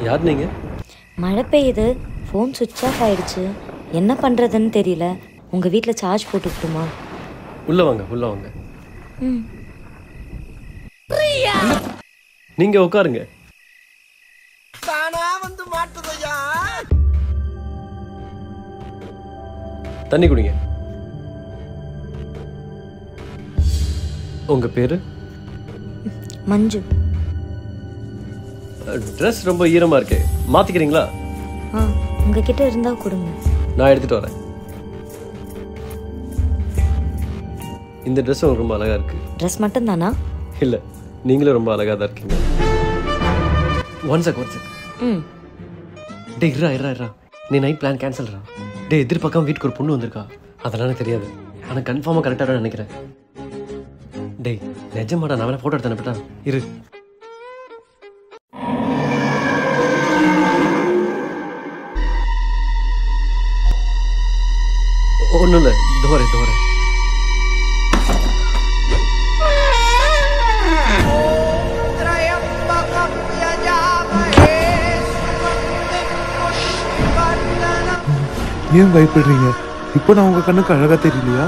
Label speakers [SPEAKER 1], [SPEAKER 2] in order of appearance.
[SPEAKER 1] யார் நீங்க?
[SPEAKER 2] மழை பெய்யுது, ஃபோன் சுவிட்ச் ஆஃப் ஆயிடுச்சு. என்ன பண்ணுறதுன்னு தெரியல. உங்கள் வீட்டில் சார்ஜ் போட்டுக்கிட்டுமா?
[SPEAKER 1] உள்ள வாங்க, உள்ள வாங்க.
[SPEAKER 2] ம்.
[SPEAKER 1] நீங்க உட்காருங்க.
[SPEAKER 3] தானா வந்து மாட்டுதையா?
[SPEAKER 1] தண்ணி குடிங்க. உங்க பேரு?
[SPEAKER 2] மஞ்சு.
[SPEAKER 1] ட்ரெஸ் ரொம்ப ஈரமா இருக்கு, மாத்திக்கிறீங்களா?
[SPEAKER 2] உங்ககிட்ட இருந்தா கொடுங்க.
[SPEAKER 1] நான் எடுத்துட்டு வரேன். இந்த ட்ரெஸ் உங்களுக்கு ரொம்ப அழகா இருக்கு.
[SPEAKER 2] ட்ரெஸ் மட்டும் தானா?
[SPEAKER 1] இல்ல, நீங்களும் ரொம்ப அழகா தான் இருக்கீங்க. One check. டே இரா நீ நைட் பிளான் கேன்சல்ரா. டே எதிர்பார்க்காம வீட்டுக்கு ஒரு பொண்ணு வந்திருக்கா. அதெல்லாம் எனக்கு தெரியாது, ஆனா கன்ஃபார்மா கரெக்டா தான் நினைக்கிறேன். டேய் நிஜமாடா, நான் வேணா போட்டோ எடுத்து அனுப்பிட்டா இரு. ஒன்றும் இல்லை, தோரை
[SPEAKER 4] ஏன் பயப்படுறீங்க? இப்போ நான் உங்க கண்ணுக்கு அழகா தெரியலையா?